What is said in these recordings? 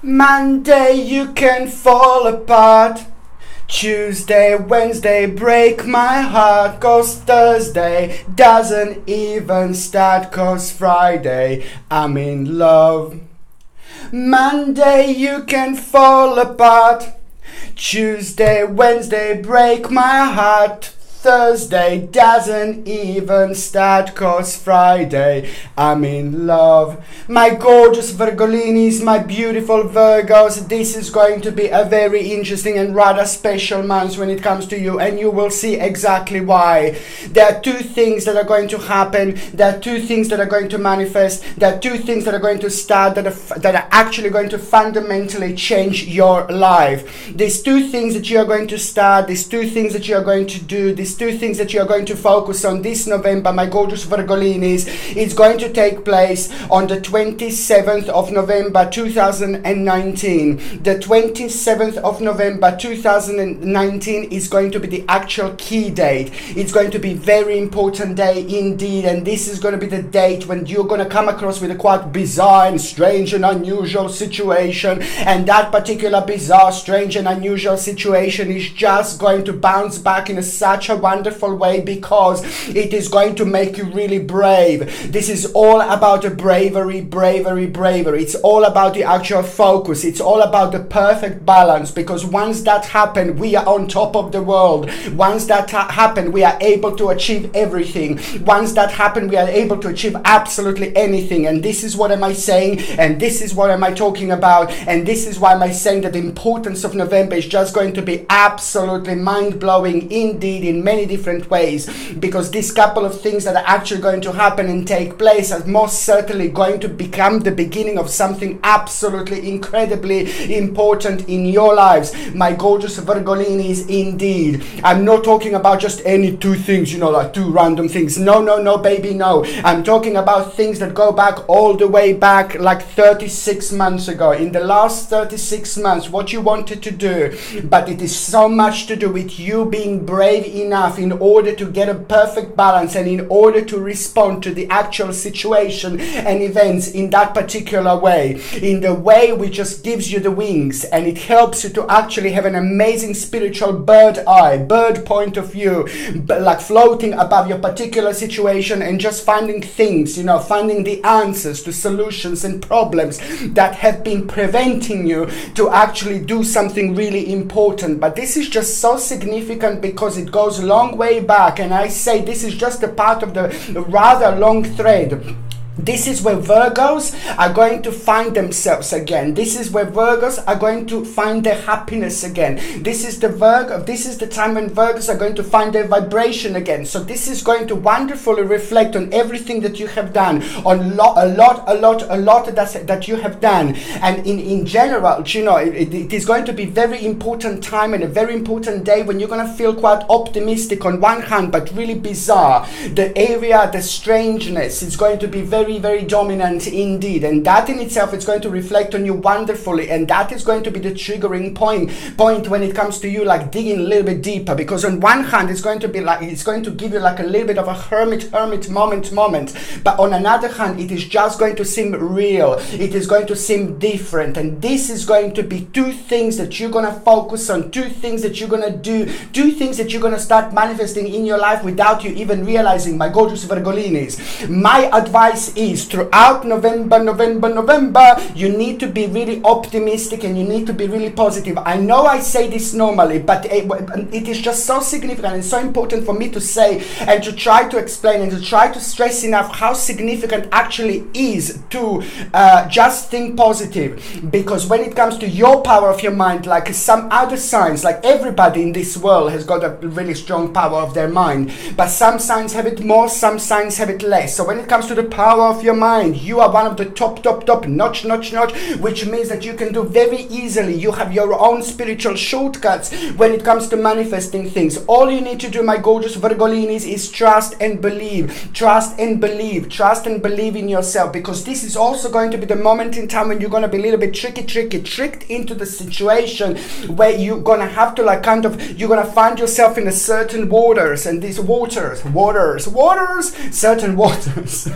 Monday you can fall apart. Tuesday, Wednesday break my heart, 'cause Thursday doesn't even start, 'cause Friday I'm in love. Monday you can fall apart. Tuesday, Wednesday break my heart. Thursday doesn't even start, 'cause Friday I'm in love. My gorgeous Virgolinis, my beautiful Virgos, this is going to be a very interesting and rather special month when it comes to you, and you will see exactly why. There are two things that are going to happen. There are two things that are going to manifest. There are two things that are going to start that are actually going to fundamentally change your life. These two things that you are going to start, these two things that you are going to do, these two things that you are going to focus on this November, my gorgeous Virgolinis, is going to take place on the 27th of November 2019. The 27th of November 2019 is going to be the actual key date. It's going to be very important day indeed, and this is going to be the date when you're going to come across with a quite bizarre and strange and unusual situation, and that particular bizarre, strange and unusual situation is just going to bounce back in such a wonderful way, because it is going to make you really brave. This is all about the bravery. It's all about the actual focus. It's all about the perfect balance, because once that happens, we are on top of the world. Once that happens, we are able to achieve everything. Once that happens, we are able to achieve absolutely anything. And this is what am I saying, and this is what am I talking about, and this is why am I saying that the importance of November is just going to be absolutely mind-blowing indeed, in many different ways, because these couple of things that are actually going to happen and take place are most certainly going to become the beginning of something absolutely incredibly important in your lives, my gorgeous Virgolinis indeed. I'm not talking about just any two things, like two random things. No, baby, no. I'm talking about things that go back all the way back like 36 months ago. In the last 36 months, what you wanted to do, but it is so much to do with you being brave enough in order to get a perfect balance and in order to respond to the actual situation and events in that particular way, in the way which just gives you the wings, and it helps you to actually have an amazing spiritual bird point of view, but like floating above your particular situation and just finding things, finding the answers to solutions and problems that have been preventing you to actually do something really important. But this is just so significant because it goes a long way back, and I say this is just a part of the rather long thread. This is where Virgos are going to find themselves again. This is where Virgos are going to find their happiness again. This is the time when Virgos are going to find their vibration again. So this is going to wonderfully reflect on everything that you have done, on a lot that you have done. And in general, it is going to be very important time and a very important day when you're going to feel quite optimistic on one hand, but really bizarre. The strangeness is going to be very dominant indeed, and that in itself is going to reflect on you wonderfully, and that is going to be the triggering point when it comes to you like digging a little bit deeper, because on one hand it's going to give you like a little bit of a hermit moment, but on another hand it is just going to seem real, it is going to seem different, and this is going to be two things that you're going to focus on, two things that you're going to do, two things that you're going to start manifesting in your life without you even realizing, my gorgeous Virgolinis. My advice is throughout November, you need to be really optimistic and you need to be really positive. I know I say this normally, but it is just so significant and so important for me to say and to try to explain and to try to stress enough how significant actually is to just think positive. Because when it comes to your power of your mind, like some other signs, like everybody in this world has got a really strong power of their mind, but some signs have it more, some signs have it less. So when it comes to the power power of your mind. You are one of the top notch, which means that you can do very easily. You have your own spiritual shortcuts when it comes to manifesting things. All you need to do, my gorgeous Virgolinis, is trust and believe. Trust and believe. Trust and believe in yourself, because this is also going to be the moment in time when you're going to be a little bit tricked into the situation where you're going to have to you're going to find yourself in a certain waters, and these certain waters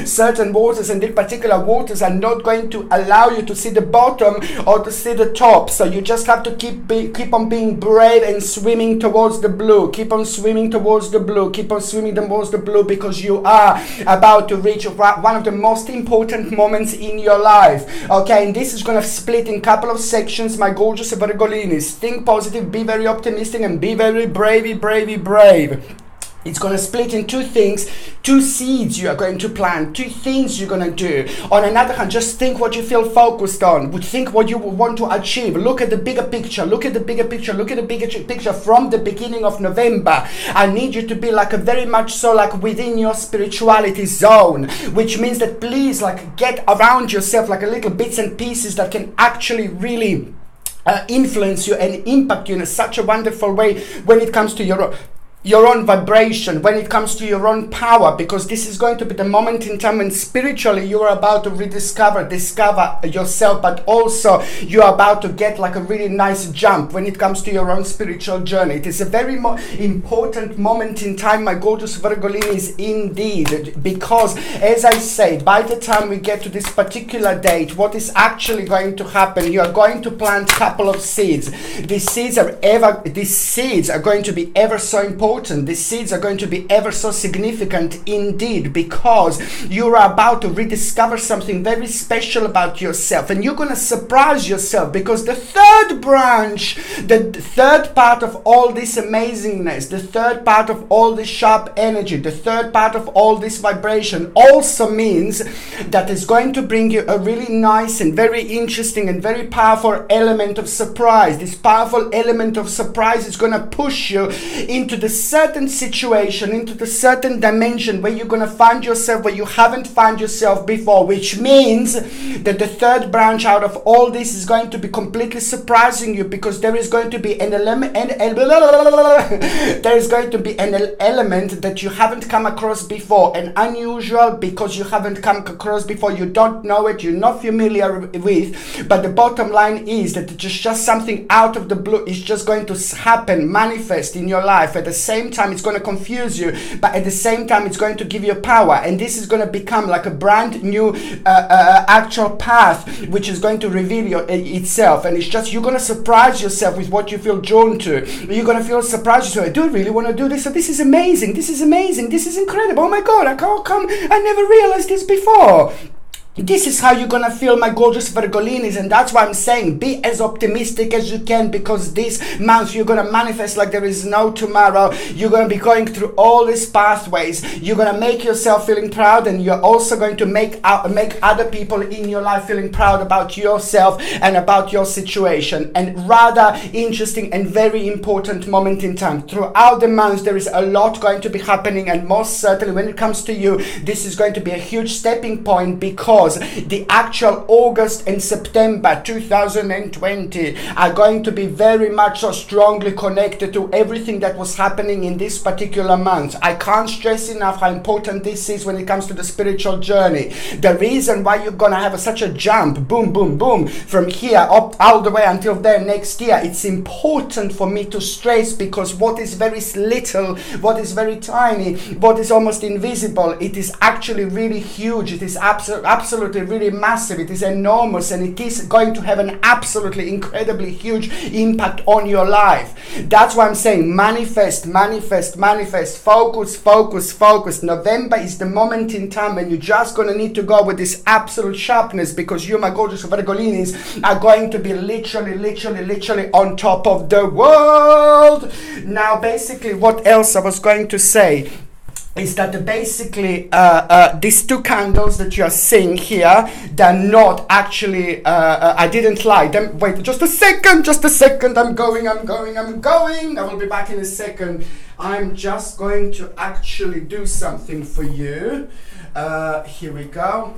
certain waters, and these particular waters are not going to allow you to see the bottom or to see the top. So you just have to keep on being brave and swimming towards the blue. Keep on swimming towards the blue. Keep on swimming towards the blue, because you are about to reach one of the most important moments in your life. Okay, and this is going to split in a couple of sections, my gorgeous Virgolinis. Think positive, be very optimistic, and be very brave. It's going to split in two things, two seeds you are going to plant, two things you're going to do. On another hand, just think what you feel focused on. Think what you want to achieve. Look at the bigger picture. Look at the bigger picture from the beginning of November. I need you to be very much so within your spirituality zone, which means that please get around yourself a little bits and pieces that can actually really influence you and impact you in such a wonderful way when it comes to your own vibration, when it comes to your own power, because this is going to be the moment in time when spiritually you are about to discover yourself, but also you are about to get a really nice jump when it comes to your own spiritual journey. It is a very important moment in time, my gorgeous Virgolinis, indeed, because as I say, by the time we get to this particular date, what is actually going to happen, you are going to plant a couple of seeds. These seeds are going to be ever so important. These seeds are going to be ever so significant indeed, because you are about to rediscover something very special about yourself, and you're going to surprise yourself, because the third branch, the third part of all this amazingness, the third part of all this sharp energy, the third part of all this vibration also means that it's going to bring you a really nice and very interesting and very powerful element of surprise. This powerful element of surprise is going to push you into the certain situation, into the certain dimension where you're going to find yourself where you haven't found yourself before, which means that the third branch out of all this is going to be completely surprising you, because there is going to be an element that you haven't come across before, and unusual, because you haven't come across before, you don't know it, you're not familiar with, but the bottom line is that it's just something out of the blue is just going to happen, manifest in your life. At the same time, it's going to confuse you, but at the same time, it's going to give you power, and this is going to become a brand new actual path, which is going to reveal itself, and it's just, you're going to surprise yourself with what you feel drawn to. You're going to feel surprised. So I do really want to do this. So this is amazing. This is incredible. Oh my God, I never realized this before. This is how you're gonna feel, my gorgeous Virgolinis, and that's why I'm saying be as optimistic as you can, because this month you're gonna manifest like there is no tomorrow. You're gonna be going through all these pathways. You're gonna make yourself feeling proud, and you're also going to make other people in your life feeling proud about yourself and about your situation. And rather interesting and very important moment in time. Throughout the month there is a lot going to be happening, and most certainly when it comes to you, this is going to be a huge stepping point, because the actual August and September 2020 are going to be very much so strongly connected to everything that was happening in this particular month. I can't stress enough how important this is when it comes to the spiritual journey. The reason why you're gonna have such a jump, boom, boom, boom, from here up all the way until there next year, it's important for me to stress, because what is very little, what is very tiny, what is almost invisible, it is actually really huge. It is absolutely really massive. It is enormous, and it is going to have an absolutely incredibly huge impact on your life. That's why I'm saying manifest, focus. November is the moment in time when you're just going to need to go with this absolute sharpness, because you, my gorgeous Virgolinis, are going to be literally on top of the world. Now, basically, what else I was going to say is that basically these two candles that you are seeing here, they're not actually, I didn't lie. Wait, just a second, I'm going. I will be back in a second. I'm just going to actually do something for you. Here we go.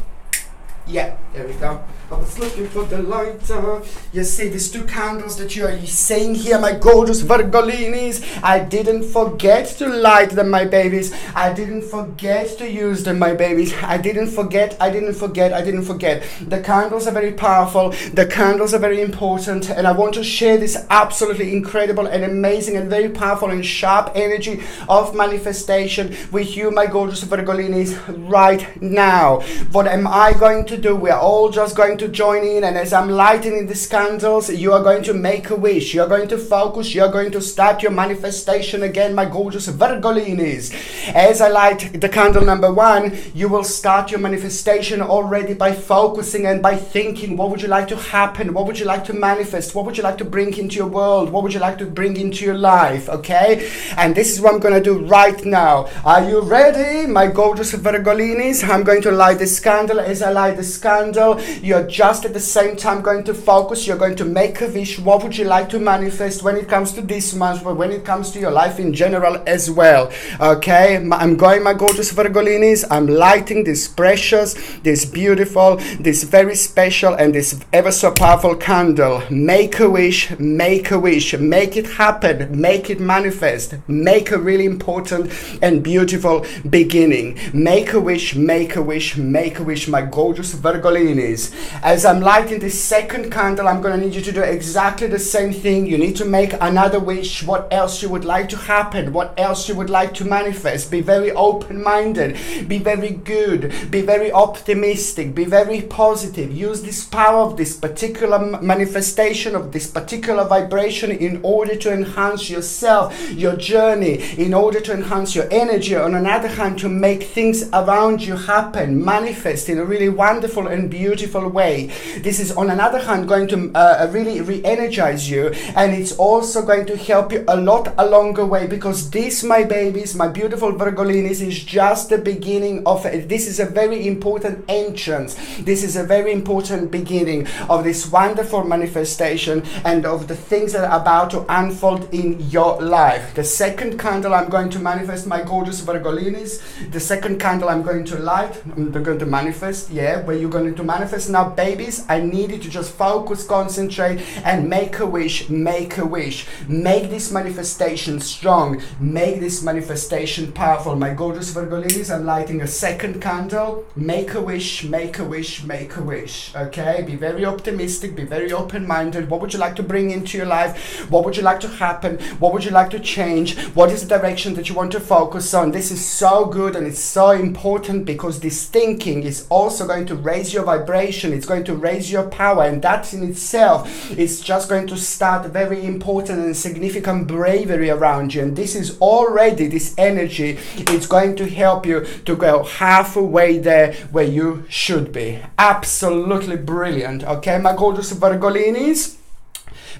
Yeah, there we go. I was looking for the lighter. You see these two candles that you are seeing here, my gorgeous Virgolinis. I didn't forget to light them, my babies. I didn't forget to use them, my babies. I didn't forget. The candles are very powerful. The candles are very important. And I want to share this absolutely incredible and amazing and very powerful and sharp energy of manifestation with you, my gorgeous Virgolinis, right now. What am I going to do? We are all just going to join in, and as I'm lighting these candles, you are going to make a wish. You are going to focus. You are going to start your manifestation again, my gorgeous Virgolinis. As I light the candle number 1, you will start your manifestation already by focusing and by thinking, what would you like to happen? What would you like to manifest? What would you like to bring into your world? What would you like to bring into your life? Okay? And this is what I'm going to do right now. Are you ready, my gorgeous Virgolinis? I'm going to light this candle. As I light this candle, you're just at the same time going to focus. You're going to make a wish. What would you like to manifest when it comes to this month, but when it comes to your life in general as well? Okay, I'm going, my gorgeous Virgolinis. I'm lighting this precious, this beautiful, this very special, and this ever so powerful candle. Make a wish, make a wish, make it happen, make it manifest, make a really important and beautiful beginning. Make a wish, make a wish, make a wish, my gorgeous Virgolinis. As I'm lighting this second candle, I'm going to need you to do exactly the same thing. You need to make another wish. What else you would like to happen? What else you would like to manifest? Be very open-minded. Be very good. Be very optimistic. Be very positive. Use this power of this particular manifestation, of this particular vibration, in order to enhance yourself, your journey, in order to enhance your energy. On another hand, to make things around you happen, manifest in a really wonderful and beautiful way. This is on another hand going to really re-energize you, and it's also going to help you a lot along the way, because this, my babies, my beautiful Virgolinis, is just the beginning of it. This is a very important entrance. This is a very important beginning of this wonderful manifestation and of the things that are about to unfold in your life. The second candle I'm going to manifest, my gorgeous Virgolinis. The second candle I'm going to light, I'm going to manifest, yeah, where you're going to manifest now, babies. I need you to just focus, concentrate, and make a wish. Make a wish. Make this manifestation strong. Make this manifestation powerful. My gorgeous Virgolinis, I'm lighting a second candle. Make a wish, make a wish, make a wish. Okay? Be very optimistic. Be very open-minded. What would you like to bring into your life? What would you like to happen? What would you like to change? What is the direction that you want to focus on? This is so good, and it's so important, because this thinking is also going to raise your vibration. It's going to raise your power, and that in itself is just going to start a very important and significant bravery around you. And this is already, this energy, it's going to help you to go halfway there where you should be. Absolutely brilliant. Okay, my gorgeous Virgolinis?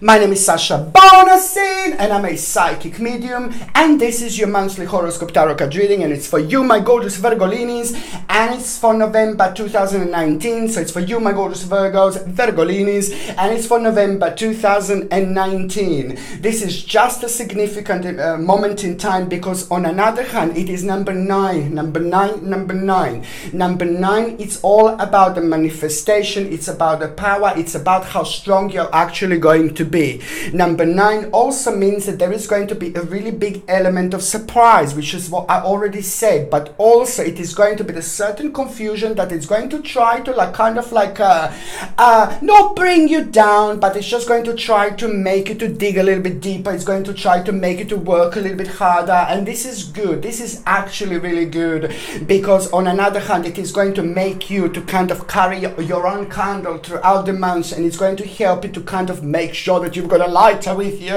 My name is Sasha Bonasin, and I'm a psychic medium, and this is your monthly horoscope tarot card reading, and it's for you, my gorgeous Virgolinis, and it's for November 2019, so it's for you, my gorgeous Virgos, Virgolinis, and it's for November 2019. This is just a significant moment in time, because on another hand, it is number 9, number 9, number 9. Number 9, it's all about the manifestation, it's about the power, it's about how strong you're actually going to be. Number 9 also means that there is going to be a really big element of surprise, which is what I already said, but also it is going to be a certain confusion that it's going to try to not bring you down, but it's just going to try to make you to dig a little bit deeper. It's going to try to make you to work a little bit harder, and this is good. This is actually really good, because on another hand, it is going to make you to kind of carry your own candle throughout the months, and it's going to help you to kind of make sure that you've got a lighter with you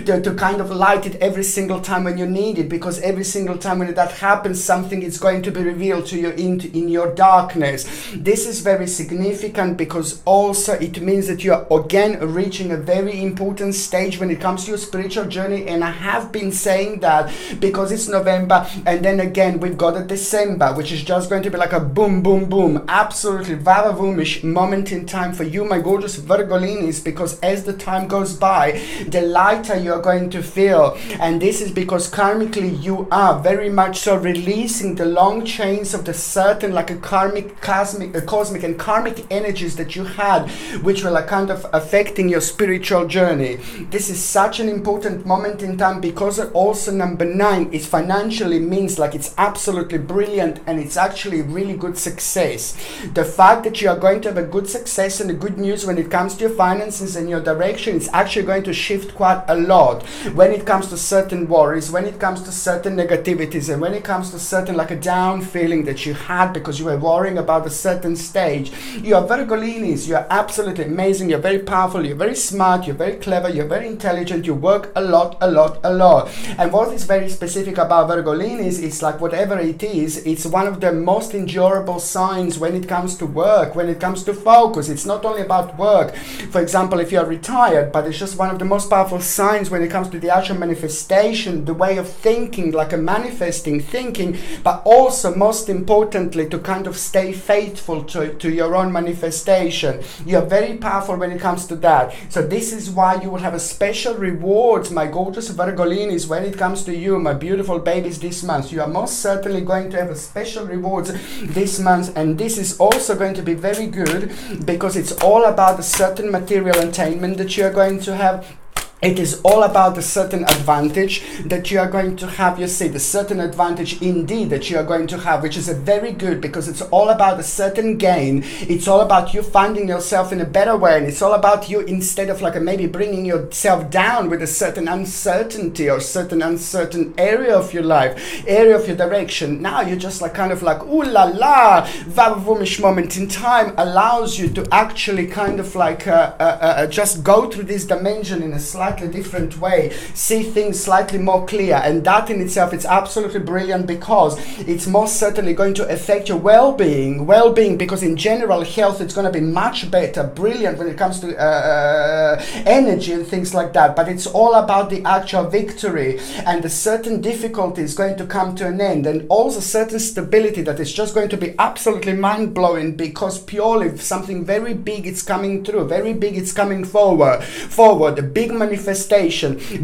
to kind of light it every single time when you need it, because every single time when that happens, something is going to be revealed to you in your darkness. This is very significant, because also it means that you are again reaching a very important stage when it comes to your spiritual journey, and I have been saying that because it's November, and then again we've got a December, which is just going to be like a boom boom boom, absolutely vavavoomish moment in time for you, my gorgeous Virgolinis, because as the time goes by, the lighter you're going to feel. And this is because karmically you are very much so releasing the long chains of the certain like a karmic, cosmic and karmic energies that you had, which were like kind of affecting your spiritual journey. This is such an important moment in time, because also number 9 is financially means like it's absolutely brilliant, and it's actually really good success. The fact that you are going to have a good success and a good news when it comes to your finances and your direction, it's actually going to shift quite a lot when it comes to certain worries, when it comes to certain negativities, and when it comes to certain like a down feeling that you had because you were worrying about a certain stage. You are Virgolinis, you are absolutely amazing, you're very powerful, you're very smart, you're very clever, you're very intelligent, you work a lot. And what is very specific about Virgolinis is like whatever it is, it's one of the most endurable signs when it comes to work, when it comes to focus. It's not only about work, for example, if you're retired, but it's just one of the most powerful signs when it comes to the actual manifestation, the way of thinking, like a manifesting thinking, but also most importantly to kind of stay faithful to your own manifestation. You're very powerful when it comes to that. So this is why you will have a special rewards, my gorgeous Virgolinis, when it comes to you, my beautiful babies, this month. You are most certainly going to have a special rewards this month, and this is also going to be very good because it's all about a certain material attainment that you are going to have. It is all about a certain advantage that you are going to have. You see, the certain advantage indeed that you are going to have, which is a very good, because it's all about a certain gain. It's all about you finding yourself in a better way, and it's all about you, instead of like maybe bringing yourself down with a certain uncertainty or certain uncertain area of your life, area of your direction. Now you're just like kind of like, ooh la la, Vavavumish moment in time allows you to actually kind of like just go through this dimension in a slightly different way, see things slightly more clear, and that in itself is absolutely brilliant, because it's most certainly going to affect your well-being, because in general health it's going to be much better, brilliant when it comes to energy and things like that. But it's all about the actual victory, and the certain difficulty is going to come to an end, and also certain stability that is just going to be absolutely mind-blowing, because purely something very big is coming through, very big it's coming forward, a big manifestation,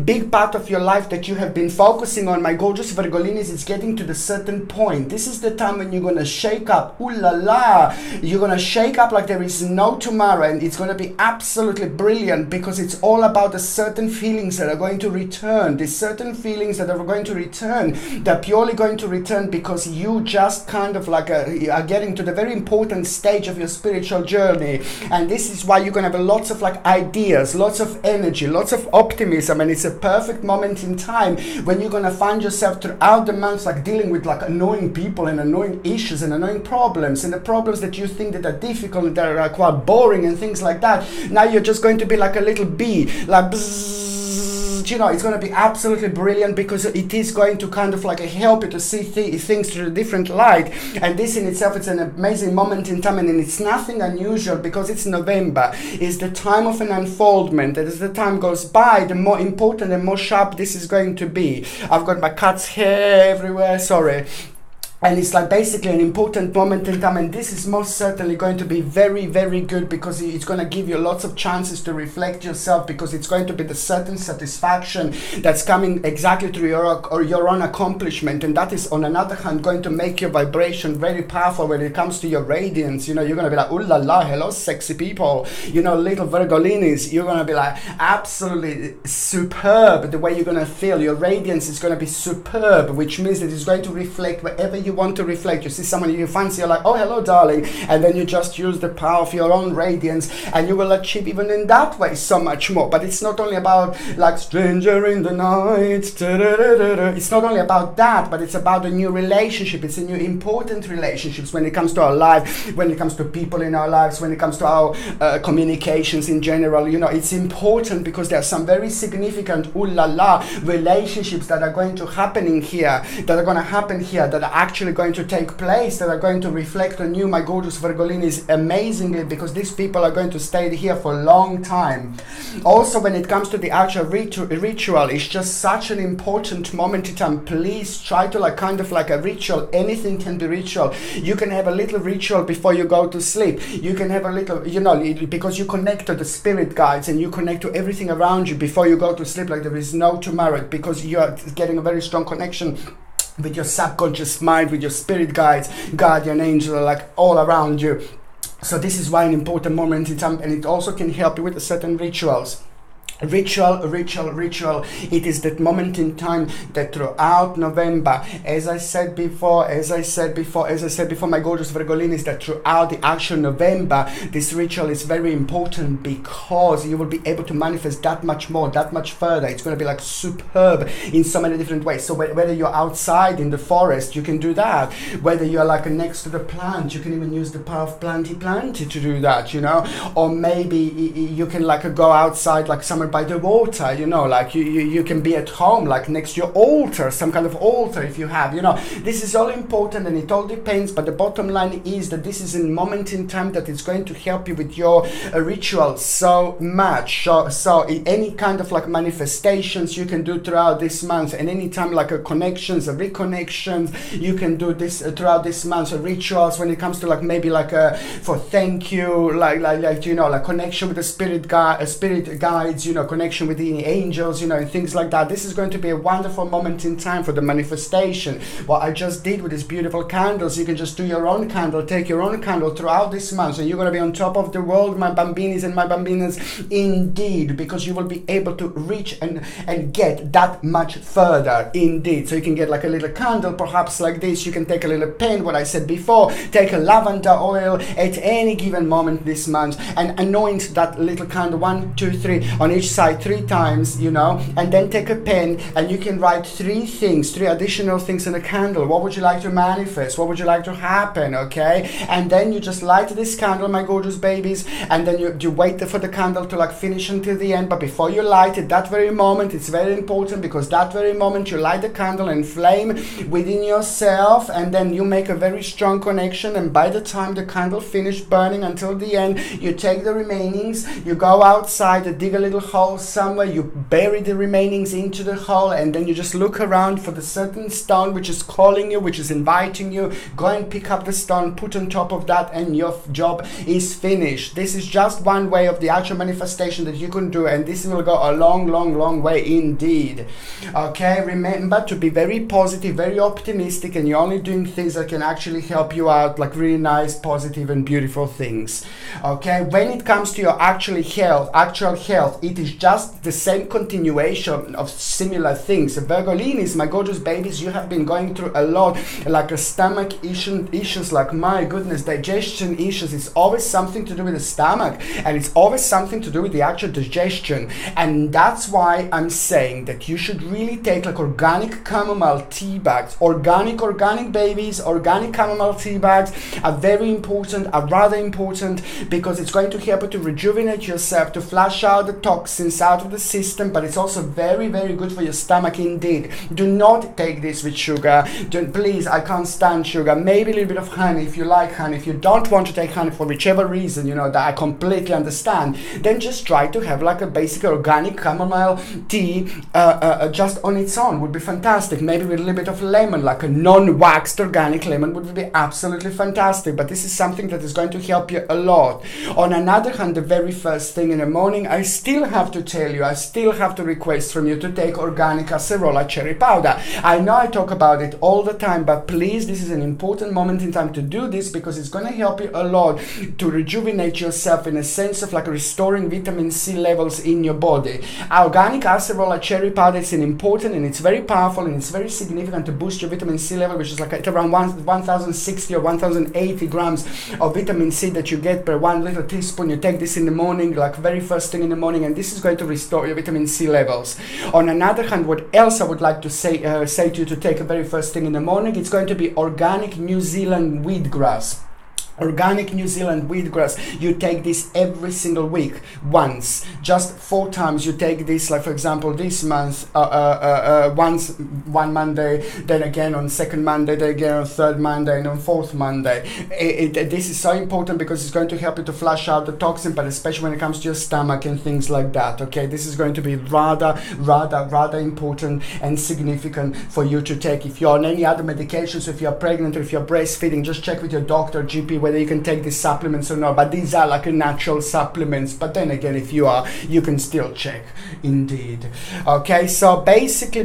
big part of your life that you have been focusing on, my gorgeous Virgolinis, is getting to the certain point. This is the time when you're going to shake up, ooh la la, you're going to shake up like there is no tomorrow, and it's going to be absolutely brilliant, because it's all about the certain feelings that are going to return, the certain feelings that are going to return, they're purely going to return because you just kind of like are getting to the very important stage of your spiritual journey. And this is why you're going to have lots of like ideas, lots of energy, lots of optimism, and it's a perfect moment in time when you're going to find yourself throughout the months like dealing with like annoying people and annoying issues and annoying problems, and the problems that you think that are difficult and that are quite boring and things like that. Now you're just going to be like a little bee, like bzzz, you know, it's going to be absolutely brilliant, because it is going to kind of like help you to see things through a different light. And this in itself, it's an amazing moment in time, and it's nothing unusual, because it's November. It's the time of an unfoldment, and as the time goes by, the more important and more sharp this is going to be. I've got my cat's hair everywhere, sorry. And it's like basically an important moment in time, and this is most certainly going to be very, very good, because it's going to give you lots of chances to reflect yourself, because it's going to be the certain satisfaction that's coming exactly through your own accomplishment, and that is on another hand going to make your vibration very powerful when it comes to your radiance. You know, you're going to be like, ooh la la, hello sexy people, you know, little Virgolinis. You're going to be like absolutely superb. The way you're going to feel, your radiance is going to be superb, which means that it's going to reflect wherever you want to reflect. You see someone you fancy, you're like, oh hello darling, and then you just use the power of your own radiance, and you will achieve even in that way so much more. But it's not only about like stranger in the night, it's not only about that, but it's about a new relationship. It's a new important relationships when it comes to our life, when it comes to people in our lives, when it comes to our communications in general. You know, it's important because there are some very significant ooh la la relationships that are going to happen here, that are actually actually going to take place, that are going to reflect on you, my gorgeous Virgolinis, amazingly, because these people are going to stay here for a long time. Also, when it comes to the actual ritual, it's just such an important moment in time. Please try to like kind of like a ritual. Anything can be ritual. You can have a little ritual before you go to sleep. You can have a little, you know, because you connect to the spirit guides and you connect to everything around you before you go to sleep, like there is no tomorrow, because you are getting a very strong connection with your subconscious mind, with your spirit guides, guardian angel, like all around you. So this is why an important moment in time, and it also can help you with certain rituals. Ritual. It is that moment in time that throughout November, as I said before, my gorgeous Virgolinis, that throughout the actual November, this ritual is very important, because you will be able to manifest that much more, that much further. It's going to be like superb in so many different ways. So whether you're outside in the forest, you can do that. Whether you're like next to the plant, you can even use the power of planty to do that, you know. Or maybe you can like go outside, like somewhere by the water, you know, like you can be at home, like next to your altar, some kind of altar if you have, you know. This is all important, and it all depends, but the bottom line is that this is a moment in time that is going to help you with your ritual so much. So in any kind of like manifestations you can do throughout this month, and any time like connections, reconnections, you can do this throughout this month. So rituals when it comes to like maybe like for thank you, like you know, like connection with the spirit guides, you know, connection with the angels, you know, and things like that. This is going to be a wonderful moment in time for the manifestation. What I just did with these beautiful candles, you can just do your own candle, take your own candle throughout this month, and you're going to be on top of the world, my bambinis and my bambinas, indeed, because you will be able to reach and get that much further, indeed. So you can get like a little candle, perhaps like this. You can take a little pen, what I said before, take a lavender oil at any given moment this month and anoint that little candle 1, 2, 3 on each side 3 times, you know, and then take a pen and you can write 3 additional things in a candle. What would you like to manifest? What would you like to happen? Okay, and then you just light this candle, my gorgeous babies, and then you wait for the candle to like finish until the end. But before you light it, that very moment, it's very important, because that very moment you light the candle and flame within yourself, and then you make a very strong connection, and by the time the candle finished burning until the end, you take the remainings, you go outside, dig a little hole somewhere, you bury the remainings into the hole, and then you just look around for the certain stone which is calling you, which is inviting you. Go and pick up the stone, put on top of that, and your job is finished. This is just one way of the actual manifestation that you can do, and this will go a long way indeed. Okay, remember to be very positive, very optimistic, and you're only doing things that can actually help you out, like really nice, positive and beautiful things. Okay, when it comes to your actual health, it is just the same continuation of similar things. Virgolinis, my gorgeous babies, you have been going through a lot, like a stomach issues, like my goodness, digestion issues. It's always something to do with the stomach, and it's always something to do with the actual digestion. And that's why I'm saying that you should really take like organic chamomile tea bags. Organic babies, organic chamomile tea bags are very important, are rather important, because it's going to help you to rejuvenate yourself, to flush out the toxins out of the system, but it's also very good for your stomach indeed. Do not take this with sugar. Please, I can't stand sugar. Maybe a little bit of honey if you like honey. If you don't want to take honey for whichever reason, you know, that I completely understand, then just try to have like a basic organic chamomile tea just on its own would be fantastic. Maybe with a little bit of lemon, like a non-waxed organic lemon would be absolutely fantastic. But this is something that is going to help you a lot. On another hand, the very first thing in the morning, I still have to tell you, I still have to request from you to take organic acerola cherry powder. I know I talk about it all the time, but please, this is an important moment in time to do this, because it's going to help you a lot to rejuvenate yourself, in a sense of like restoring vitamin C levels in your body. Organic acerola cherry powder is an important, and it's very powerful, and it's very significant to boost your vitamin C level, which is like at around 1060 or 1080 grams of vitamin C that you get per 1 little teaspoon. You take this in the morning, like very first thing in the morning, and this is going to restore your vitamin C levels. On another hand, what else I would like to say to you to take a very first thing in the morning, it's going to be organic New Zealand wheatgrass. organic New Zealand wheatgrass. You take this every single week, once, just 4 times. You take this, like for example this month, once, one Monday, then again on second Monday, then again on third Monday, and on fourth Monday. This is so important because it's going to help you to flush out the toxin, but especially when it comes to your stomach and things like that. Okay, this is going to be rather important and significant for you to take. If you're on any other medications, if you're pregnant or if you're breastfeeding, just check with your doctor, GP, whether you can take these supplements or not. But these are like a natural supplements. But then again, if you are, you can still check. Indeed. Okay, so basically,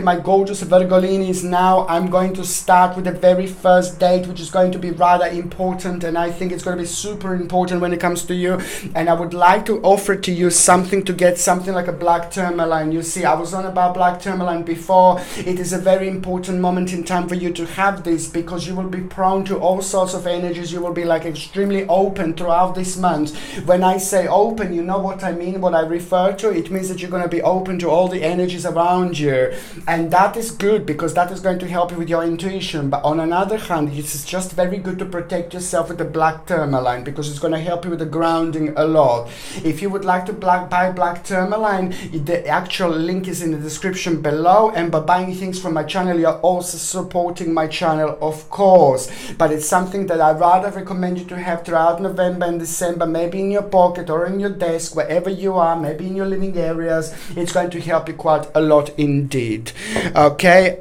my gorgeous Virgolinis, now I'm going to start with the very first date, which is going to be rather important, and I think it's going to be super important when it comes to you. And I would like to offer to you something, to get something like a black tourmaline. You see, I was on about black tourmaline before. It is a very important moment in time for you to have this, because you will be prone to all sorts of energies. You will be like extremely open throughout this month. When I say open, you know what I mean, what I refer to. It means that you're going to be open to all the energies around you, and that is good because that is going to help you with your intuition. But on another hand, it's just very good to protect yourself with the black tourmaline, because it's going to help you with the grounding a lot. If you would like to buy black tourmaline, the actual link is in the description below, and by buying things from my channel, you're also supporting my channel, of course. But it's something that I rather recommend you to have throughout November and December, maybe in your pocket or in your desk, wherever you are, maybe in your living areas. It's going to help you quite a lot indeed. Okay,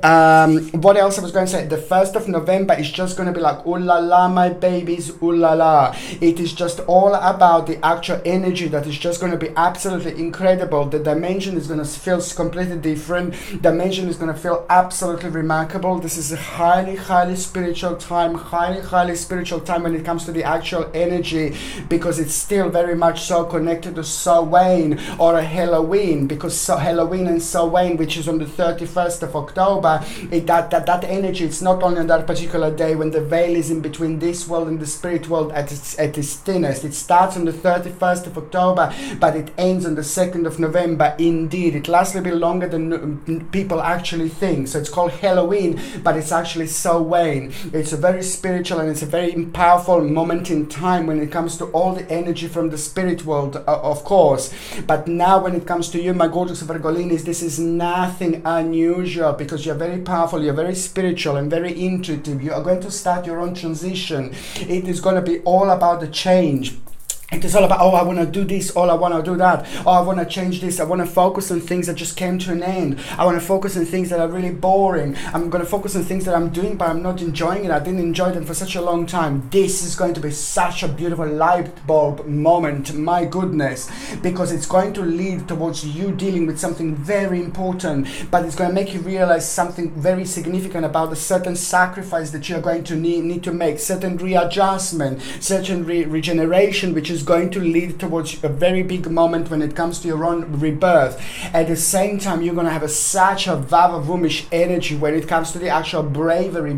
what else I was going to say? The 1st of November is just going to be like, ooh la la, my babies, ooh la la. It is just all about the actual energy that is just going to be absolutely incredible. The dimension is going to feel completely different. Dimension is going to feel absolutely remarkable. This is a highly spiritual time, highly spiritual time when it comes to the actual energy, because it's still very much so connected to Samhain or a Halloween, because Halloween and Samhain, which is on the 31st of October, that energy, it's not only on that particular day when the veil is in between this world and the spirit world at its thinnest. It starts on the 31st of October, but it ends on the 2nd of November. Indeed, it lasts a little bit longer than people actually think. So it's called Halloween, but it's actually Samhain. It's a very spiritual and it's a very powerful moment in time when it comes to all the energy from the spirit world, of course. But now when it comes to you, my gorgeous Virgolinis, this is nothing unusual, because you're very powerful, you're very spiritual and very intuitive. You are going to start your own transition. It is going to be all about the change. It is all about, oh, I want to do this, oh, I want to do that, oh, I want to change this, I want to focus on things that just came to an end, I want to focus on things that are really boring, I'm going to focus on things that I'm doing but I'm not enjoying it, I didn't enjoy them for such a long time. This is going to be such a beautiful light bulb moment, my goodness, because it's going to lead towards you dealing with something very important, but it's going to make you realize something very significant about a certain sacrifice that you're going to need to make, certain readjustment, certain regeneration, which is going to lead towards a very big moment when it comes to your own rebirth. At the same time, you're going to have such a vavavoomish energy when it comes to the actual bravery,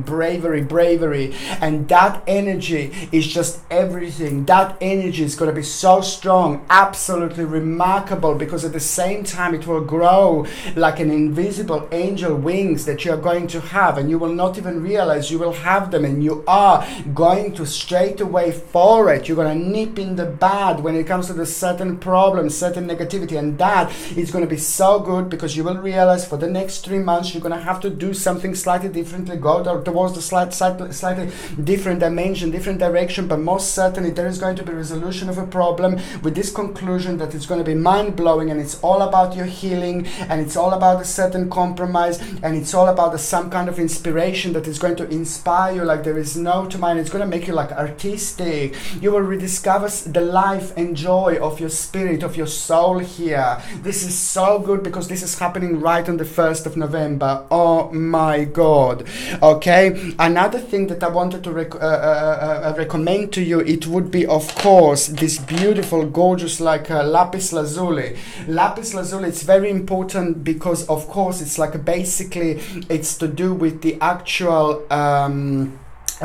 and that energy is just everything. That energy is going to be so strong, absolutely remarkable, because at the same time it will grow like an invisible angel wings that you're going to have, and you will not even realize you will have them, and you are going to straight away for it. You're going to nip in the bad when it comes to the certain problems, certain negativity, and that is going to be so good, because you will realize for the next 3 months you're going to have to do something slightly differently, go towards the slightly different dimension, different direction, but most certainly there is going to be resolution of a problem with this conclusion that it's going to be mind-blowing, and it's all about your healing, and it's all about a certain compromise, and it's all about some kind of inspiration that is going to inspire you like there is no tomorrow. It's going to make you like artistic. You will rediscover the life and joy of your spirit, of your soul here. This is so good because this is happening right on the 1st of November. Oh my God. Okay, another thing that I wanted to recommend to you, it would be of course this beautiful, gorgeous like lapis lazuli. Lapis lazuli, it's very important because of course it's like basically it's to do with the actual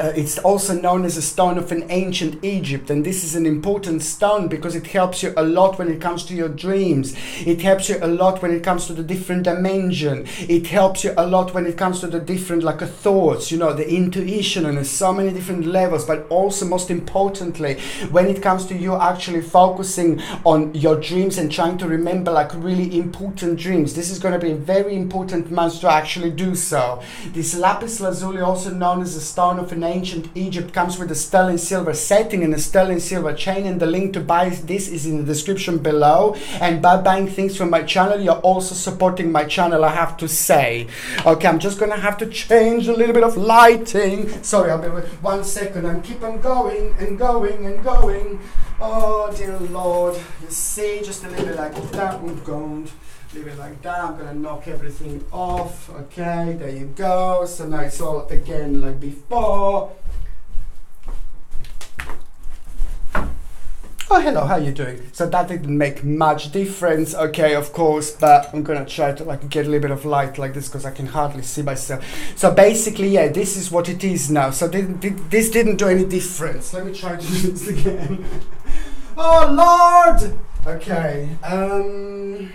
It's also known as a stone of an ancient Egypt, and this is an important stone because it helps you a lot when it comes to your dreams. It helps you a lot when it comes to the different dimension. It helps you a lot when it comes to the different thoughts, the intuition, and there's so many different levels. But also, most importantly, when it comes to you actually focusing on your dreams and trying to remember really important dreams, this is going to be a very important month to actually do so. This lapis lazuli, also known as the stone of an ancient Egypt, comes with a sterling silver setting and a sterling silver chain, and the link to buy this is in the description below. And by buying things from my channel, you're also supporting my channel, I have to say. Okay, I'm just gonna have to change a little bit of lighting. Sorry, I'll be with 1 second. I'm keep on going and going and going. Oh dear Lord, you see, just a little bit like that. We've gone. Leave it like that. I'm gonna knock everything off. Okay, there you go. So now it's all again like before. Oh, hello, how you doing? So that didn't make much difference, okay, of course, but I'm gonna try to get a little bit of light like this because I can hardly see myself. So basically, yeah, this is what it is now. So this didn't do any difference. Let me try to do this again. Oh Lord! Okay, I'm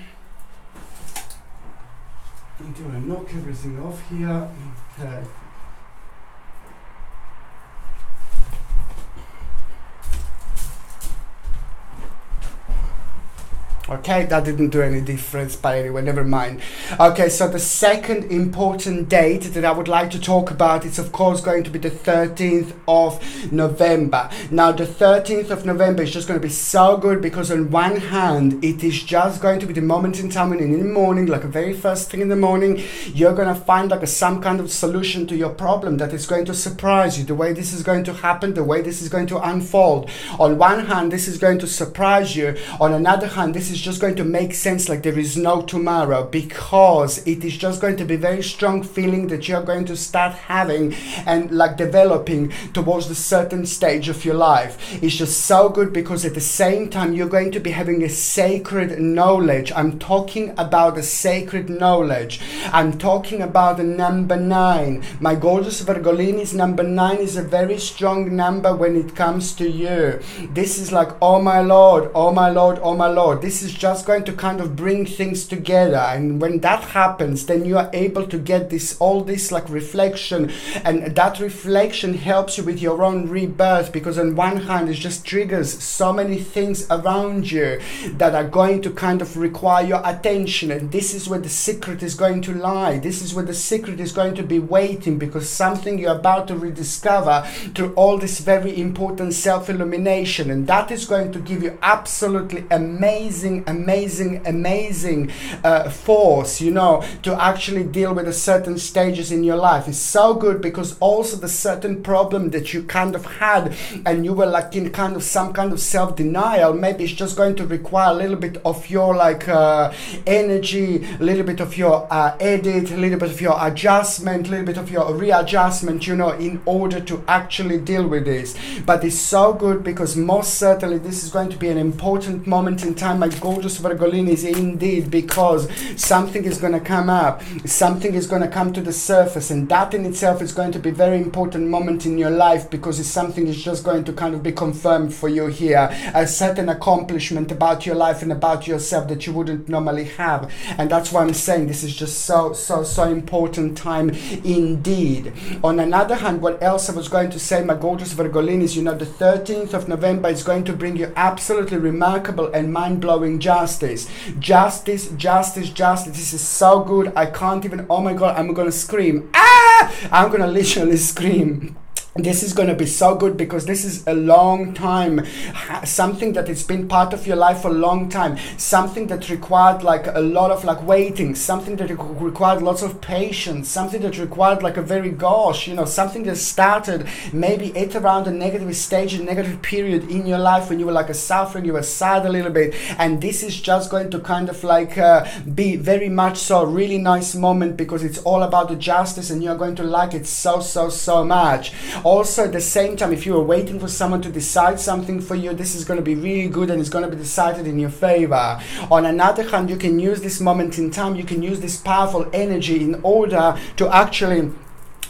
gonna knock everything off here. Okay. Okay, that didn't do any difference, but anyway, never mind. Okay, so the second important date that I would like to talk about is of course going to be the 13th of November. Now the 13th of November is just going to be so good because on one hand, it is just going to be the moment in time when in the morning, like a very first thing in the morning, you're going to find some kind of solution to your problem that is going to surprise you, the way this is going to happen, the way this is going to unfold. On one hand, this is going to surprise you. On another hand, this is just going to make sense like there is no tomorrow, because it is just going to be very strong feeling that you're going to start having and developing towards the certain stage of your life. It's just so good because at the same time you're going to be having a sacred knowledge. I'm talking about a sacred knowledge. I'm talking about the number 9. My gorgeous Virgolinis, number 9 is a very strong number when it comes to you. This is like, oh my Lord, oh my Lord, oh my Lord. This is just going to kind of bring things together, and when that happens, then you are able to get all this reflection, and that reflection helps you with your own rebirth, because on one hand it just triggers so many things around you that are going to kind of require your attention, and this is where the secret is going to lie. This is where the secret is going to be waiting, because something you're about to rediscover through all this very important self-illumination, and that is going to give you absolutely amazing force, to actually deal with the certain stages in your life. It's so good because also the certain problem that you kind of had and you were in kind of some kind of self-denial, maybe it's just going to require a little bit of your energy, a little bit of your edit, a little bit of your adjustment, a little bit of your readjustment, in order to actually deal with this. But it's so good because most certainly this is going to be an important moment in time, my gorgeous Virgolinis, indeed, because something is going to come up, something is going to come to the surface, and that in itself is going to be a very important moment in your life, because it's something is just going to kind of be confirmed for you here, a certain accomplishment about your life and about yourself that you wouldn't normally have. And that's why I'm saying this is just so important time indeed. On another hand, what else I was going to say, my gorgeous Virgolinis, the 13th of November is going to bring you absolutely remarkable and mind-blowing justice. Justice. This is so good. I can't even, oh my God, I'm gonna scream. I'm gonna literally scream. This is going to be so good because this is a long time, something that has been part of your life for a long time, something that required a lot of waiting, something that required lots of patience, something that required a very something that started maybe at around a negative stage, a negative period in your life when you were suffering, you were sad a little bit, and this is just going to kind of be very much so a really nice moment, because it's all about the justice and you're going to like it so much. Also, at the same time, if you are waiting for someone to decide something for you, this is going to be really good and it's going to be decided in your favor. On another hand, you can use this moment in time, you can use this powerful energy in order to actually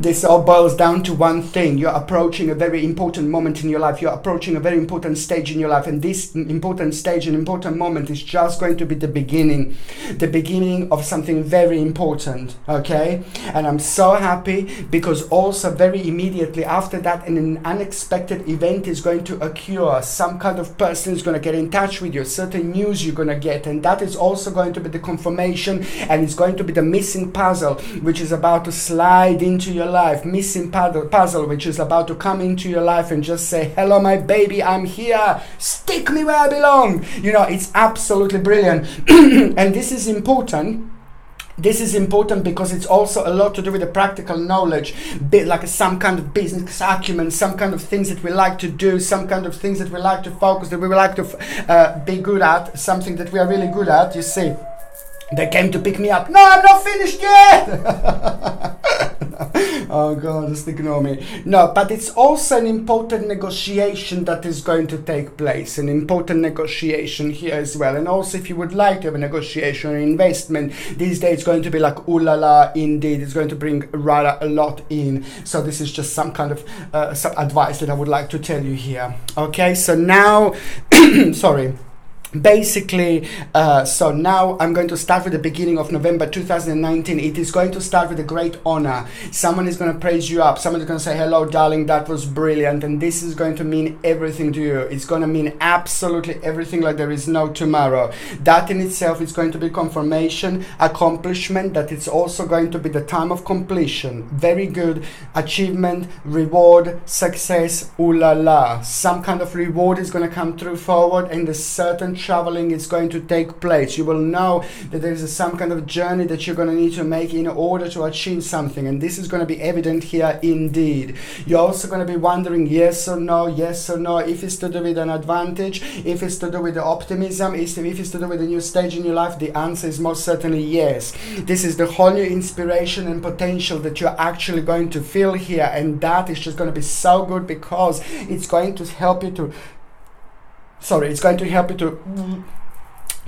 This all boils down to one thing. You're approaching a very important moment in your life. You're approaching a very important stage in your life, and this important stage and important moment is just going to be the beginning of something very important. Okay, and I'm so happy because also very immediately after that an unexpected event is going to occur. Some kind of person is going to get in touch with you, certain news you're going to get, and that is also going to be the confirmation, and it's going to be the missing puzzle which is about to slide into your life. Missing puzzle which is about to come into your life and just say, hello my baby, I'm here, stick me where I belong. You know, it's absolutely brilliant. And this is important. This is important because it's also a lot to do with the practical knowledge, bit like some kind of business acumen, some kind of things that we like to do, some kind of things that we like to focus, that we like to be good at, something that we are really good at. You see, they came to pick me up. No, I'm not finished yet. Oh God, just ignore me. No, but it's also an important negotiation that is going to take place, an important negotiation here as well. And also, if you would like to have a negotiation or investment, these days it's going to be like, ooh la la, indeed, it's going to bring rather a lot in. So this is just some kind of some advice that I would like to tell you here. Okay, so now, sorry. Basically, so now I'm going to start with the beginning of November 2019. It is going to start with a great honor. Someone is going to praise you up. Someone is going to say, hello darling, that was brilliant, and this is going to mean everything to you. It's going to mean absolutely everything, like there is no tomorrow. That in itself is going to be confirmation, accomplishment, that it's also going to be the time of completion. Very good. Achievement, reward, success, ooh la la. Some kind of reward is going to come through forward, and the certain traveling is going to take place. You will know that there is some kind of journey that you're going to need to make in order to achieve something, and this is going to be evident here indeed. You're also going to be wondering, yes or no, if it's to do with an advantage, if it's to do with the optimism, if it's to do with a new stage in your life. The answer is most certainly yes. This is the whole new inspiration and potential that you're actually going to feel here, and that is just going to be so good because it's going to help you to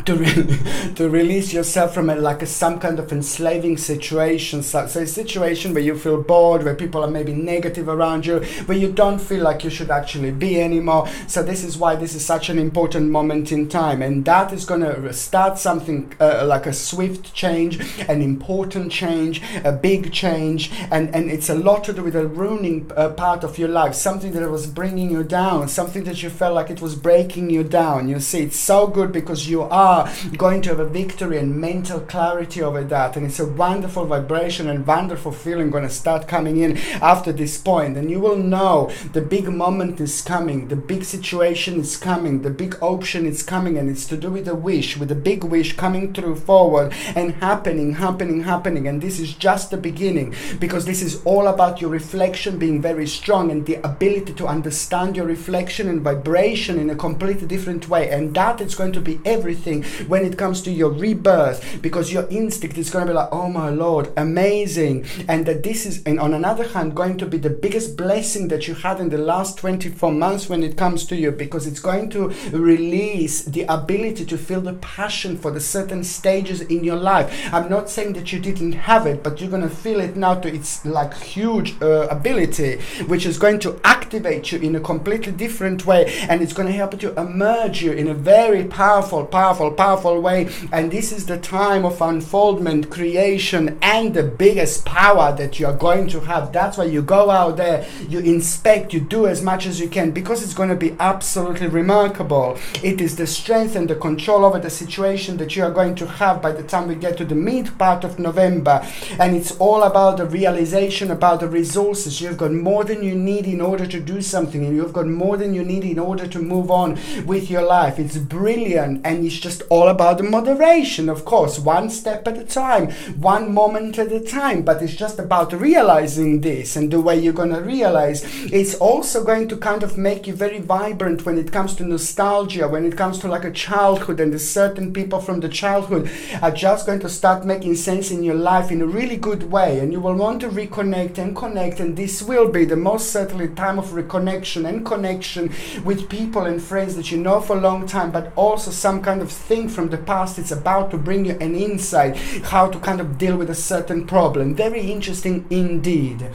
to release yourself from some kind of enslaving situation. So a situation where you feel bored, where people are maybe negative around you, where you don't feel like you should actually be anymore. So this is why this is such an important moment in time, and that is going to start something like a swift change, an important change, a big change, and it's a lot to do with a ruining part of your life, something that was bringing you down, something that you felt like it was breaking you down. You see, it's so good because you are going to have a victory and mental clarity over that, and it's a wonderful vibration and wonderful feeling going to start coming in after this point. And you will know the big moment is coming, the big situation is coming, the big option is coming, and it's to do with a wish, with a big wish coming through forward and happening, and this is just the beginning, because this is all about your reflection being very strong and the ability to understand your reflection and vibration in a completely different way, and that is going to be everything when it comes to your rebirth, because your instinct is going to be like, oh my Lord, amazing. And that this is, and on another hand, going to be the biggest blessing that you had in the last 24 months when it comes to you, because it's going to release the ability to feel the passion for the certain stages in your life. I'm not saying that you didn't have it, but you're going to feel it now to its like huge ability, which is going to activate you in a completely different way, and it's going to help you to emerge you in a very powerful way. And this is the time of unfoldment, creation, and the biggest power that you are going to have. That's why you go out there, you inspect, you do as much as you can, because it's going to be absolutely remarkable. It is the strength and the control over the situation that you are going to have by the time we get to the mid part of November, and it's all about the realization, about the resources. You've got more than you need in order to do something, and you've got more than you need in order to move on with your life. It's brilliant, and it's just all about the moderation, of course, one step at a time, one moment at a time, but it's just about realizing this. And the way you're going to realize, it's also going to kind of make you very vibrant when it comes to nostalgia, when it comes to like a childhood, and the certain people from the childhood are just going to start making sense in your life in a really good way, and you will want to reconnect and connect, and this will be the most certainly time of reconnection and connection with people and friends that you know for a long time, but also some kind of thing from the past. It's about to bring you an insight how to kind of deal with a certain problem. Very interesting indeed.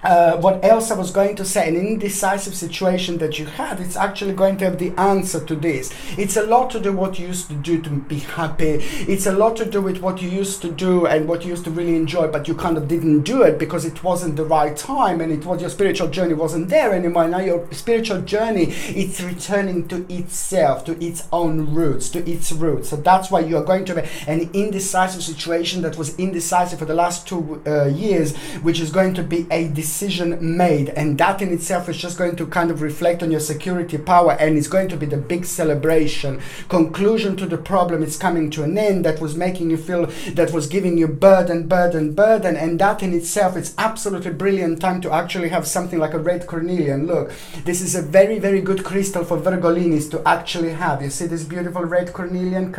What else I was going to say, an indecisive situation that you had, it's actually going to have the answer to this. It's a lot to do what you used to do to be happy. It's a lot to do with what you used to do and what you used to really enjoy, but you kind of didn't do it because it wasn't the right time, and it was your spiritual journey wasn't there anymore. Now your spiritual journey, it's returning to itself, to its own roots, to its roots. So that's why you are going to have an indecisive situation that was indecisive for the last 2 years, which is going to be a decision made, and that in itself is just going to kind of reflect on your security power, and it's going to be the big celebration. Conclusion to the problem is coming to an end that was making you feel, that was giving you burden, and that in itself, it's absolutely brilliant time to actually have something like a red cornelian. Look, this is a very, very good crystal for Virgolinis to actually have. You see this beautiful red cornelian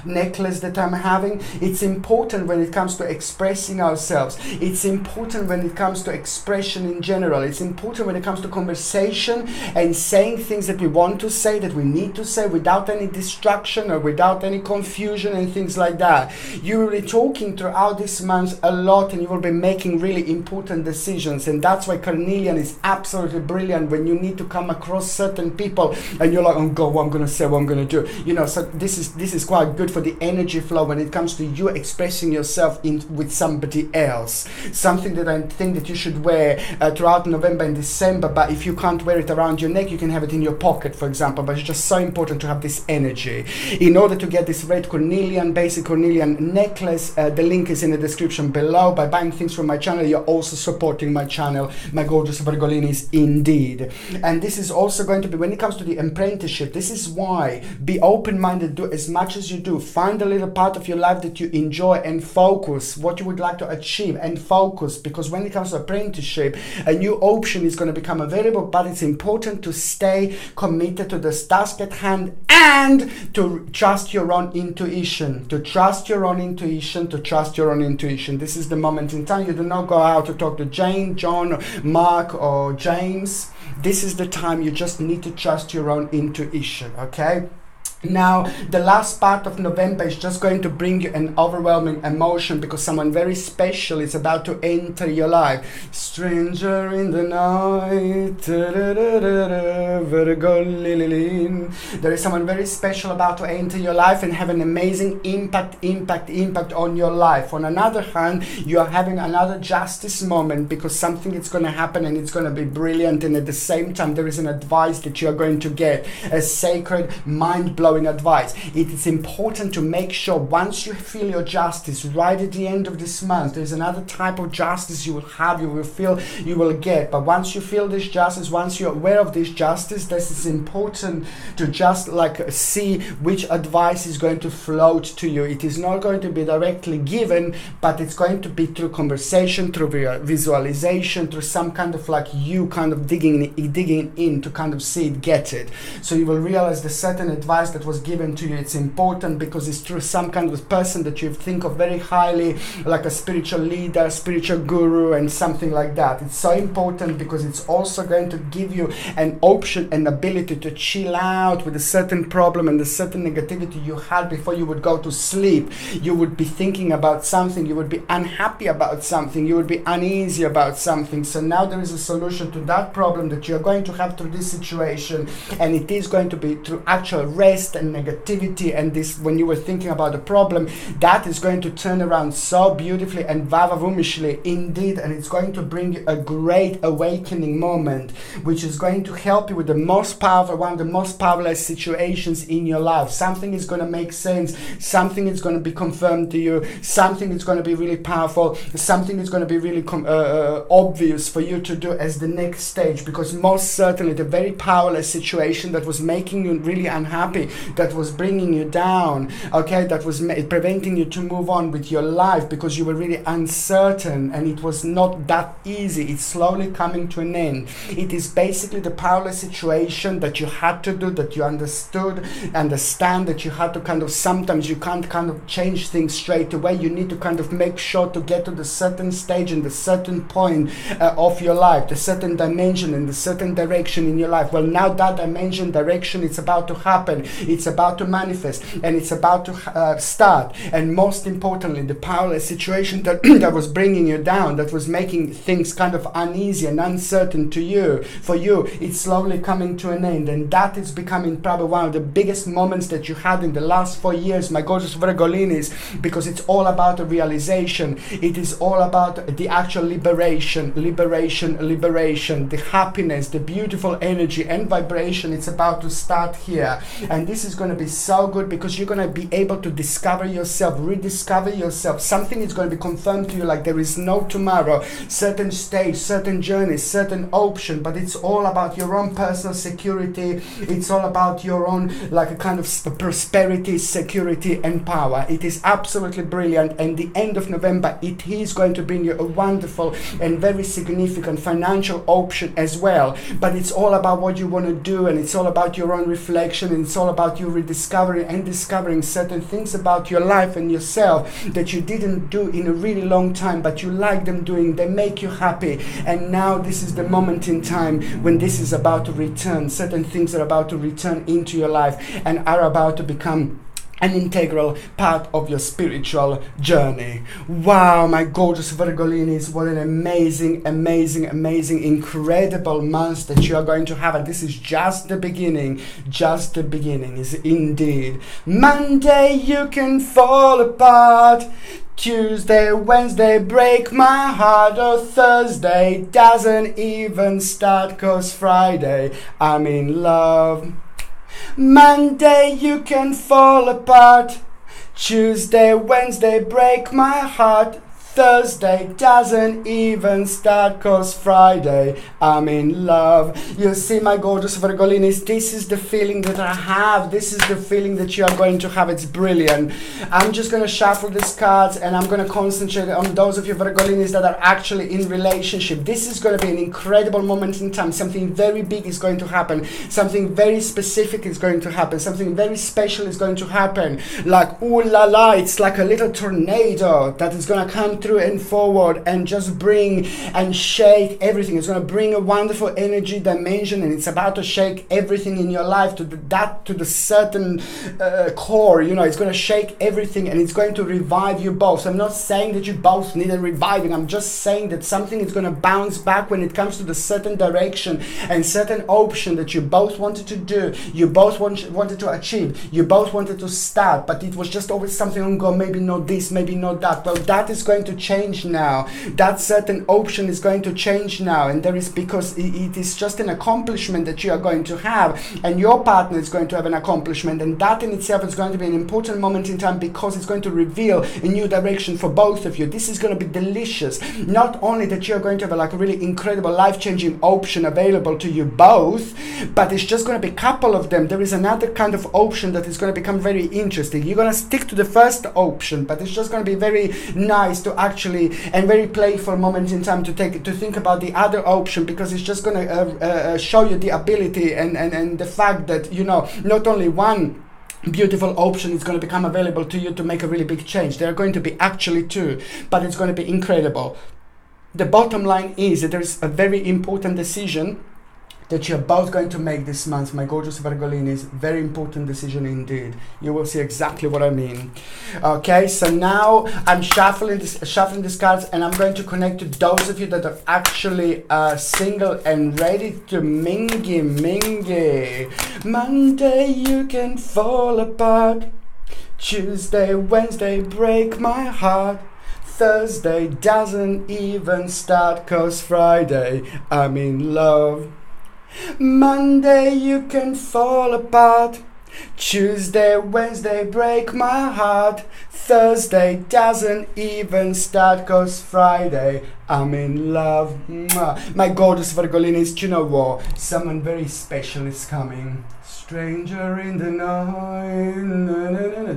necklace that I'm having? It's important when it comes to expressing ourselves. It's important when it comes to expression in general. It's important when it comes to conversation and saying things that we want to say, that we need to say, without any distraction or without any confusion and things like that. You will be talking throughout this month a lot, and you will be making really important decisions, and that's why carnelian is absolutely brilliant when you need to come across certain people and you're like, oh God, what I'm going to say, what I'm going to do, you know. So this is quite good for the energy flow when it comes to you expressing yourself with somebody else. Something that I think that you should wear throughout November and December, but if you can't wear it around your neck, you can have it in your pocket, for example. But it's just so important to have this energy. In order to get this red cornelian, basic cornelian necklace, the link is in the description below. By buying things from my channel, you're also supporting my channel, my gorgeous Virgolinis indeed. And this is also going to be, when it comes to the apprenticeship, this is why be open-minded, do as much as you do, find a little part of your life that you enjoy and focus what you would like to achieve and focus, because when it comes to apprenticeship, a new option is going to become available, but it's important to stay committed to this task at hand and to trust your own intuition, to trust your own intuition, to trust your own intuition. This is the moment in time. You do not go out to talk to Jane, John, Mark or James. This is the time you just need to trust your own intuition, okay? Now, the last part of November is just going to bring you an overwhelming emotion because someone very special is about to enter your life. Stranger in the night, there is someone very special about to enter your life and have an amazing impact on your life. On another hand, you are having another justice moment because something is going to happen and it's going to be brilliant, and at the same time there is an advice that you are going to get, a sacred, mind-blowing advice. It is important to make sure once you feel your justice right at the end of this month, there's another type of justice you will have, you will feel, you will get. But once you feel this justice, once you're aware of this justice, this is important to just like see which advice is going to float to you. It is not going to be directly given, but it's going to be through conversation, through visualization, through some kind of like you kind of digging in to kind of see it, get it. So you will realize the certain advice that was given to you, it's important because it's through some kind of person that you think of very highly, like a spiritual leader, spiritual guru and something like that. It's so important because it's also going to give you an option and ability to chill out with a certain problem and the certain negativity you had before you would go to sleep. You would be thinking about something, you would be unhappy about something, you would be uneasy about something. So now there is a solution to that problem that you're going to have through this situation, and it is going to be through actual rest and negativity. And this, when you were thinking about the problem, that is going to turn around so beautifully and vavavumishly indeed, and it's going to bring you a great awakening moment, which is going to help you with the most powerful, one of the most powerless situations in your life. Something is going to make sense, something is going to be confirmed to you, something is going to be really powerful, something is going to be really obvious for you to do as the next stage, because most certainly the very powerless situation that was making you really unhappy, that was bringing you down, okay, that was preventing you to move on with your life because you were really uncertain and it was not that easy. It's slowly coming to an end. It is basically the powerless situation that you had to do, that you understand that you had to kind of, sometimes you can't kind of change things straight away. You need to kind of make sure to get to the certain stage and the certain point of your life, the certain dimension and the certain direction in your life. Well, now that dimension, direction, it's about to happen. It's about to manifest, and it's about to start. And most importantly, the powerless situation that, that was bringing you down, that was making things kind of uneasy and uncertain to you, for you, it's slowly coming to an end. And that is becoming probably one of the biggest moments that you had in the last 4 years, my gorgeous Virgolinis, because it's all about a realization. It is all about the actual liberation, the happiness, the beautiful energy and vibration. It's about to start here. And this is going to be so good, because you're going to be able to discover yourself, rediscover yourself. Something is going to be confirmed to you like there is no tomorrow. Certain stage, certain journey, certain option, but it's all about your own personal security. It's all about your own, like a kind of prosperity, security and power. It is absolutely brilliant. And the end of November, it is going to bring you a wonderful and very significant financial option as well. But it's all about what you want to do, and it's all about your own reflection, and it's all about you rediscovering and discovering certain things about your life and yourself that you didn't do in a really long time, but you like them doing. They make you happy. And now this is the moment in time when this is about to return. Certain things are about to return into your life and are about to become an integral part of your spiritual journey. Wow, my gorgeous Virgolinis, what an amazing, incredible month that you are going to have. And this is just the beginning, is indeed. Monday you can fall apart. Tuesday, Wednesday break my heart. Oh, Thursday doesn't even start, 'cause Friday I'm in love. Monday you can fall apart. Tuesday, Wednesday break my heart. Thursday doesn't even start, 'cause Friday I'm in love. You see, my gorgeous Virgolinis, this is the feeling that I have. This is the feeling that you are going to have. It's brilliant. I'm just going to shuffle these cards, and I'm going to concentrate on those of you Virgolinis that are actually in relationship. This is going to be an incredible moment in time. Something very big is going to happen. Something very specific is going to happen. Something very special is going to happen. Like, ooh la la, it's like a little tornado that is going to come through and forward and just bring and shake everything. It's going to bring a wonderful energy dimension, and it's about to shake everything in your life to the certain core. You know, it's going to shake everything, and it's going to revive you both. So I'm not saying that you both need a reviving. I'm just saying that something is going to bounce back when it comes to the certain direction and certain option that you both wanted to do, you both wanted to achieve, you both wanted to start, but it was just always something on go, maybe not this, maybe not that. Well, that is going to change now. That certain option is going to change now, and there is, because it is just an accomplishment that you are going to have, and your partner is going to have an accomplishment, and that in itself is going to be an important moment in time, because it's going to reveal a new direction for both of you. This is going to be delicious. Not only that you're going to have like a really incredible life-changing option available to you both, but it's just going to be a couple of them. There is another kind of option that is going to become very interesting. You're going to stick to the first option, but it's just going to be very nice to actually, and very playful moment in time to think about the other option, because it's just going to show you the ability and the fact that, you know, not only one beautiful option is going to become available to you to make a really big change. There are going to be actually two, but it's going to be incredible. The bottom line is that there is a very important decision that you're both going to make this month, my gorgeous Virgolinis. Very important decision indeed. You will see exactly what I mean. Okay, so now I'm shuffling these cards, and I'm going to connect to those of you that are actually single and ready to mingy. Monday you can fall apart. Tuesday, Wednesday break my heart. Thursday doesn't even start, 'cause Friday I'm in love. Monday you can fall apart. Tuesday, Wednesday break my heart. Thursday doesn't even start, 'cause Friday I'm in love. My gorgeous Virgolinis, do you know what? Someone very special is coming. Stranger in the night.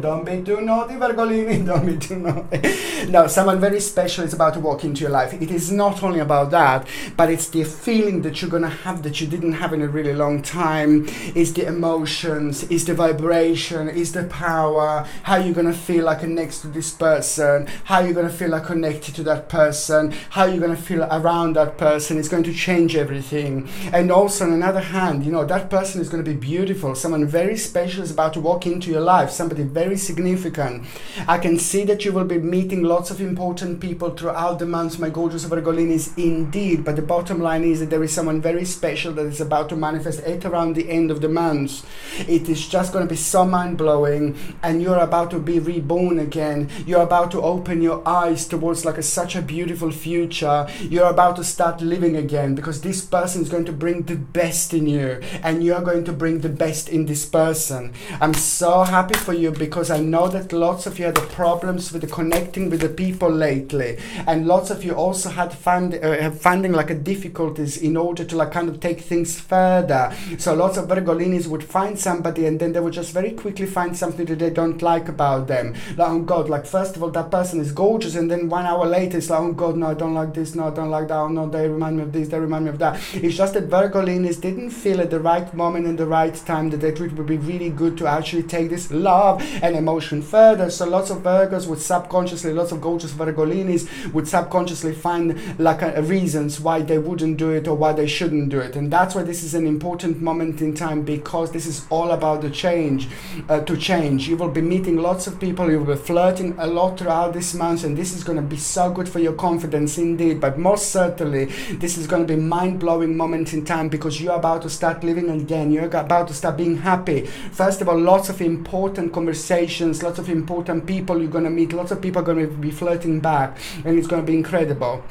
Don't be too naughty, Virgolini. Don't be too naughty. No, someone very special is about to walk into your life. It is not only about that, but it's the feeling that you're going to have that you didn't have in a really long time. It's the emotions, it's the vibration, it's the power, how you're going to feel like next to this person, how you're going to feel like connected to that person, how you're going to feel around that person. It's going to change everything. And also on another hand, you know, that person is going to be beautiful. Someone very special is about to walk into your life, somebody very significant. I can see that you will be meeting lots of important people throughout the months, my gorgeous Virgolinis, indeed. But the bottom line is that there is someone very special that is about to manifest at around the end of the month. It is just going to be so mind-blowing, and you're about to be reborn again. You're about to open your eyes towards like such a beautiful future. You're about to start living again, because this person is going to bring the best in you, and you're going to bring the best in this person. I'm so happy for you, because I know that lots of you had the problems with the connecting with the people lately, and lots of you also had finding like a difficulties in order to like kind of take things further. So lots of Virgolinis would find somebody, and then they would just very quickly find something that they don't like about them. Like, oh God, like first of all that person is gorgeous, and then 1 hour later it's like, oh God, no, I don't like this, no, I don't like that, oh no, they remind me of this, they remind me of that. It's just that Virgolinis didn't feel at the right moment and the right time that it would be really good to actually take this love and emotion further. So lots of Virgos would subconsciously, lots of gorgeous Virgolinis would subconsciously find like reasons why they wouldn't do it or why they shouldn't do it. And that's why this is an important moment in time, because this is all about the change. To change, you will be meeting lots of people, you will be flirting a lot throughout this month, and this is going to be so good for your confidence indeed. But most certainly this is going to be mind-blowing moment in time, because you're about to start living again. You're about to start being happy. First of all, lots of important conversations, lots of important people you're going to meet, lots of people are going to be flirting back, and it's going to be incredible.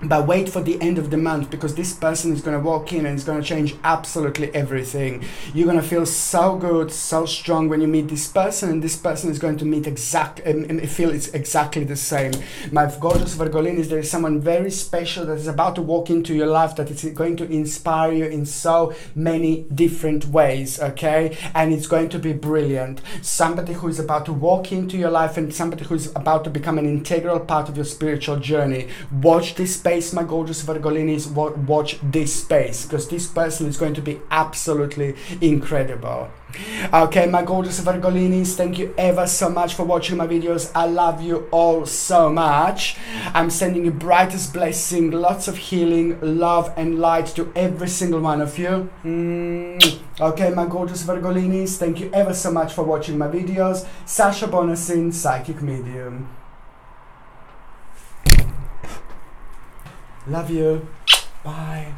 But wait for the end of the month, because this person is going to walk in and it's going to change absolutely everything. You're going to feel so good, so strong when you meet this person, and this person is going to meet feel it's exactly the same. My gorgeous Virgolinis, there is someone very special that is about to walk into your life, that is going to inspire you in so many different ways, okay? And it's going to be brilliant. Somebody who is about to walk into your life, and somebody who is about to become an integral part of your spiritual journey. Watch this space, my gorgeous Virgolinis, watch this space, because this person is going to be absolutely incredible. Okay, my gorgeous Virgolinis, thank you ever so much for watching my videos. I love you all so much. I'm sending you brightest blessing, lots of healing, love and light to every single one of you. Okay, my gorgeous Virgolinis, thank you ever so much for watching my videos. Sasha Bonasin, Psychic Medium. Love you. Bye.